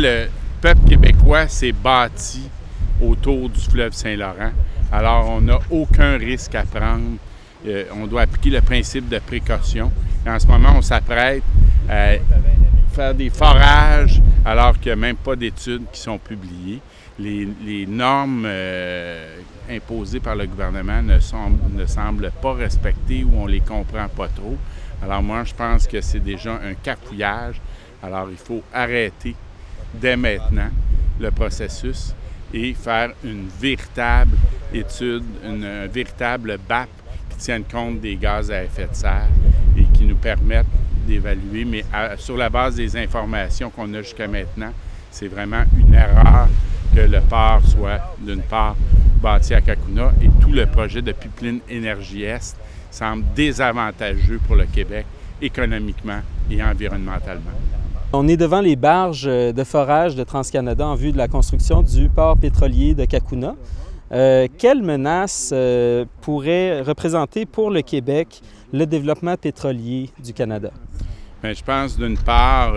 le peuple québécois s'est bâti autour du fleuve Saint-Laurent. Alors, on n'a aucun risque à prendre. On doit appliquer le principe de précaution. Et en ce moment, on s'apprête à faire des forages alors qu'il n'y a même pas d'études qui sont publiées. Les normes imposées par le gouvernement ne semblent pas respectées ou on ne les comprend pas trop. Alors moi, je pense que c'est déjà un cafouillage. Alors il faut arrêter dès maintenant le processus et faire une véritable étude, un véritable BAP qui tienne compte des gaz à effet de serre et qui nous permette d'évaluer. Mais sur la base des informations qu'on a jusqu'à maintenant, c'est vraiment une erreur que le port soit, d'une part, bâti à Cacouna et tout le projet de pipeline Énergie-Est semble désavantageux pour le Québec, économiquement et environnementalement. On est devant les barges de forage de TransCanada en vue de la construction du port pétrolier de Cacouna. Quelle menace pourrait représenter pour le Québec le développement pétrolier du Canada? Bien, je pense, d'une part,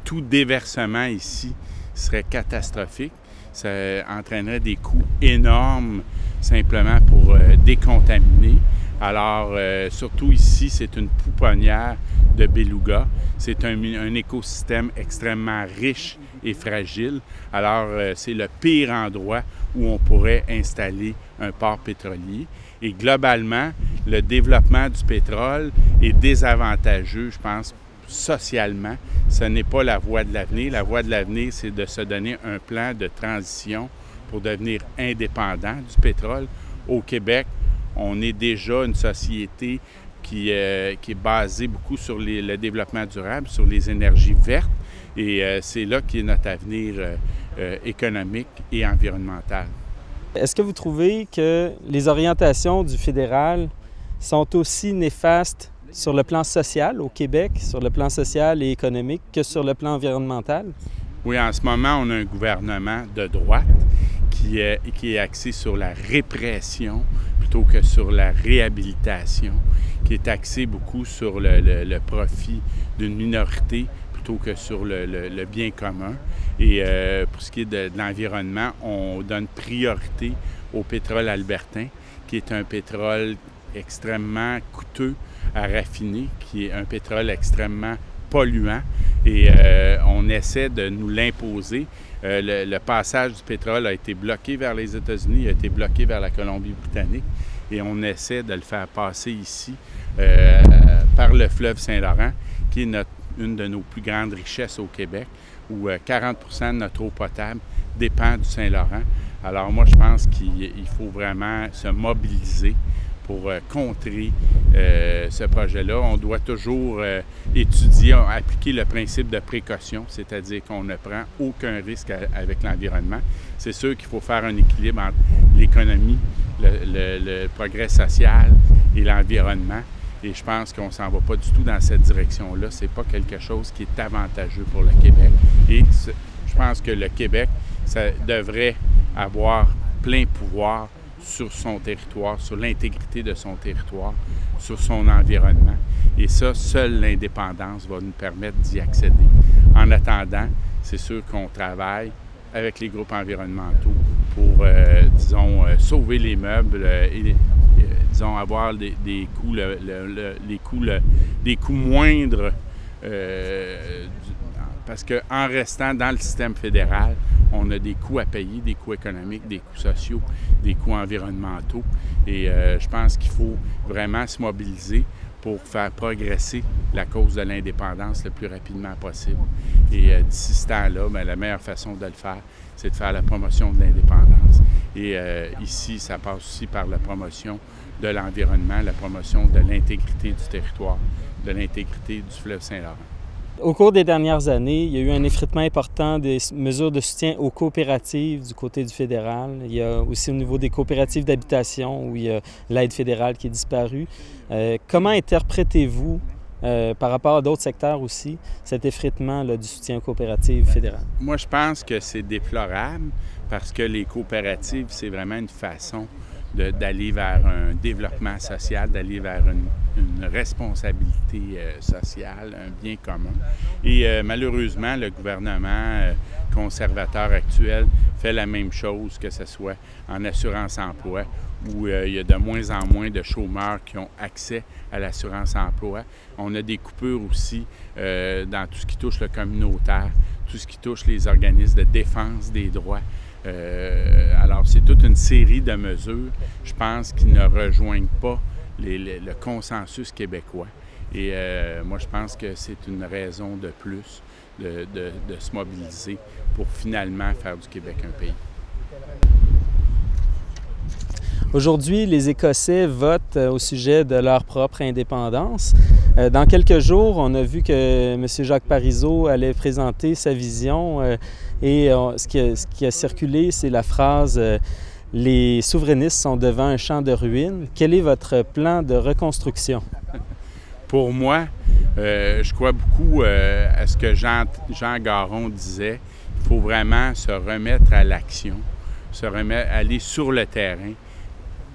tout déversement ici serait catastrophique. Ça entraînerait des coûts énormes simplement pour décontaminer. Alors, surtout ici, c'est une pouponnière de beluga. C'est un écosystème extrêmement riche et fragile. Alors, c'est le pire endroit où on pourrait installer un port pétrolier. Et globalement, le développement du pétrole est désavantageux, je pense, socialement. Ce n'est pas la voie de l'avenir. La voie de l'avenir, c'est de se donner un plan de transition pour devenir indépendant du pétrole. Au Québec, on est déjà une société qui est basée beaucoup sur le développement durable, sur les énergies vertes. Et c'est là qu'est notre avenir économique et environnemental. Est-ce que vous trouvez que les orientations du fédéral sont aussi néfastes sur le plan social au Québec, sur le plan social et économique, que sur le plan environnemental? Oui, en ce moment, on a un gouvernement de droite qui est axé sur la répression plutôt que sur la réhabilitation, qui est axé beaucoup sur le profit d'une minorité plutôt que sur le bien commun. Et pour ce qui est de l'environnement, on donne priorité au pétrole albertain, qui est un pétrole extrêmement coûteux à raffiner, qui est un pétrole extrêmement polluant. Et on essaie de nous l'imposer. Le passage du pétrole a été bloqué vers les États-Unis, a été bloqué vers la Colombie-Britannique. Et on essaie de le faire passer ici par le fleuve Saint-Laurent, qui est une de nos plus grandes richesses au Québec, où 40 % de notre eau potable dépend du Saint-Laurent. Alors moi, je pense qu'il faut vraiment se mobiliser pour contrer ce projet-là. On doit toujours étudier, appliquer le principe de précaution, c'est-à-dire qu'on ne prend aucun risque avec l'environnement. C'est sûr qu'il faut faire un équilibre entre l'économie, le progrès social et l'environnement. Et je pense qu'on ne s'en va pas du tout dans cette direction-là. Ce n'est pas quelque chose qui est avantageux pour le Québec. Et je pense que le Québec, ça devrait avoir plein pouvoir sur son territoire, sur l'intégrité de son territoire, sur son environnement. Et ça, seule l'indépendance va nous permettre d'y accéder. En attendant, c'est sûr qu'on travaille avec les groupes environnementaux pour, disons, sauver les meubles et, disons, avoir des coûts moindres parce qu'en restant dans le système fédéral, on a des coûts à payer, des coûts économiques, des coûts sociaux, des coûts environnementaux. Et je pense qu'il faut vraiment se mobiliser pour faire progresser la cause de l'indépendance le plus rapidement possible. Et d'ici ce temps-là, bien, la meilleure façon de le faire, c'est de faire la promotion de l'indépendance. Et ici, ça passe aussi par la promotion de l'environnement, la promotion de l'intégrité du territoire, de l'intégrité du fleuve Saint-Laurent. Au cours des dernières années, il y a eu un effritement important des mesures de soutien aux coopératives du côté du fédéral. Il y a aussi au niveau des coopératives d'habitation où il y a l'aide fédérale qui est disparue. Comment interprétez-vous, par rapport à d'autres secteurs aussi, cet effritement là, du soutien aux coopératives fédérales? Moi, je pense que c'est déplorable parce que les coopératives, c'est vraiment une façon d'aller vers un développement social, d'aller vers une responsabilité sociale, un bien commun. Et malheureusement, le gouvernement conservateur actuel fait la même chose, que ce soit en assurance-emploi, où il y a de moins en moins de chômeurs qui ont accès à l'assurance-emploi. On a des coupures aussi dans tout ce qui touche le communautaire, tout ce qui touche les organismes de défense des droits. Alors, c'est toute une série de mesures, je pense, qui ne rejoignent pas le consensus québécois. Et moi, je pense que c'est une raison de plus de se mobiliser pour finalement faire du Québec un pays. Aujourd'hui, les Écossais votent au sujet de leur propre indépendance. Dans quelques jours, on a vu que M. Jacques Parizeau allait présenter sa vision et ce qui a circulé, c'est la phrase « Les souverainistes sont devant un champ de ruines ». Quel est votre plan de reconstruction? Pour moi, je crois beaucoup à ce que Jean Garon disait. Il faut vraiment se remettre à l'action, aller sur le terrain,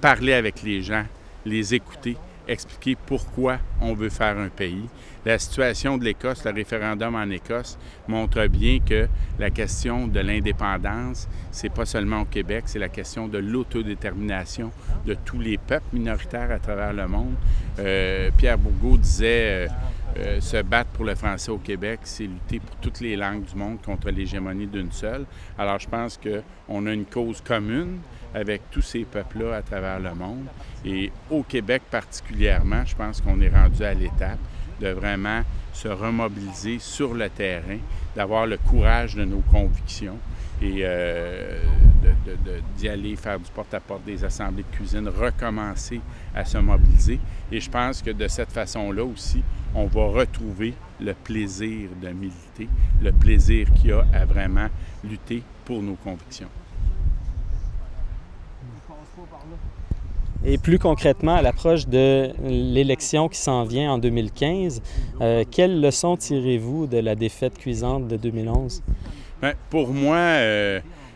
parler avec les gens, les écouter, expliquer pourquoi on veut faire un pays. La situation de l'Écosse, le référendum en Écosse, montre bien que la question de l'indépendance, c'est pas seulement au Québec, c'est la question de l'autodétermination de tous les peuples minoritaires à travers le monde. Pierre Bourgault disait se battre pour le français au Québec, c'est lutter pour toutes les langues du monde contre l'hégémonie d'une seule. Alors je pense qu'on a une cause commune avec tous ces peuples-là à travers le monde. Et au Québec particulièrement, je pense qu'on est rendu à l'étape de vraiment se remobiliser sur le terrain, d'avoir le courage de nos convictions et d'y aller faire du porte-à-porte, des assemblées de cuisine, recommencer à se mobiliser. Et je pense que de cette façon-là aussi, on va retrouver le plaisir de militer, le plaisir qu'il y a à vraiment lutter pour nos convictions. Et plus concrètement, à l'approche de l'élection qui s'en vient en 2015, quelles leçons tirez-vous de la défaite cuisante de 2011? Bien, pour moi,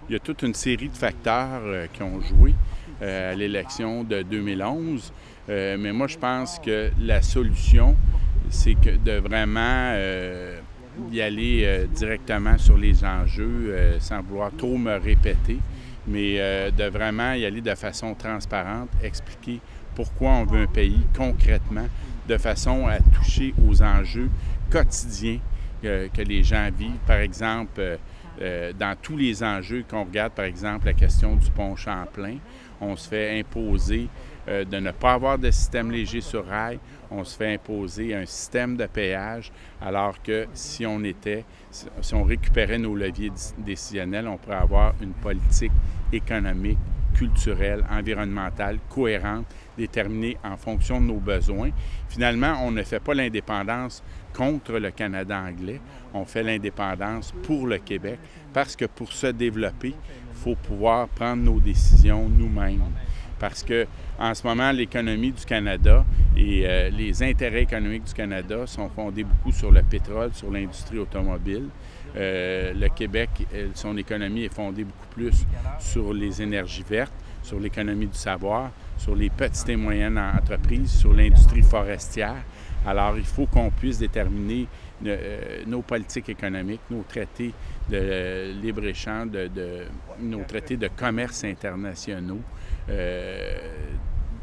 il y a toute une série de facteurs qui ont joué à l'élection de 2011. Mais moi, je pense que la solution, c'est de vraiment y aller directement sur les enjeux, sans vouloir trop me répéter, mais de vraiment y aller de façon transparente, expliquer pourquoi on veut un pays concrètement, de façon à toucher aux enjeux quotidiens que les gens vivent. Par exemple, dans tous les enjeux qu'on regarde, par exemple, la question du pont Champlain, on se fait imposer de ne pas avoir de système léger sur rail, on se fait imposer un système de péage, alors que si on récupérait nos leviers décisionnels, on pourrait avoir une politique économique, culturelle, environnementale, cohérente, déterminée en fonction de nos besoins. Finalement, on ne fait pas l'indépendance contre le Canada anglais, on fait l'indépendance pour le Québec, parce que pour se développer, il faut pouvoir prendre nos décisions nous-mêmes. Parce que en ce moment, l'économie du Canada et les intérêts économiques du Canada sont fondés beaucoup sur le pétrole, sur l'industrie automobile. Le Québec, son économie est fondée beaucoup plus sur les énergies vertes, sur l'économie du savoir, sur les petites et moyennes entreprises, sur l'industrie forestière. Alors, il faut qu'on puisse déterminer nos politiques économiques, nos traités de libre-échange, nos traités de commerce internationaux,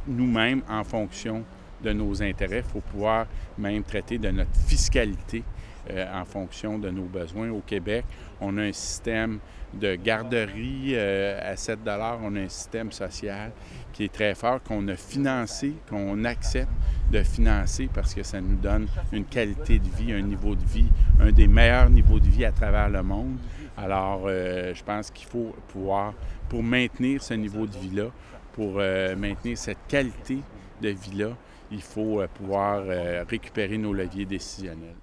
nous-mêmes en fonction de nos intérêts. Il faut pouvoir même traiter de notre fiscalité en fonction de nos besoins. Au Québec, on a un système de garderie à 7 $. On a un système social qui est très fort, qu'on a financé, qu'on accepte de financer parce que ça nous donne une qualité de vie, un niveau de vie, un des meilleurs niveaux de vie à travers le monde. Alors, je pense qu'il faut pouvoir, pour maintenir ce niveau de vie-là, pour maintenir cette qualité de vie-là, il faut pouvoir récupérer nos leviers décisionnels.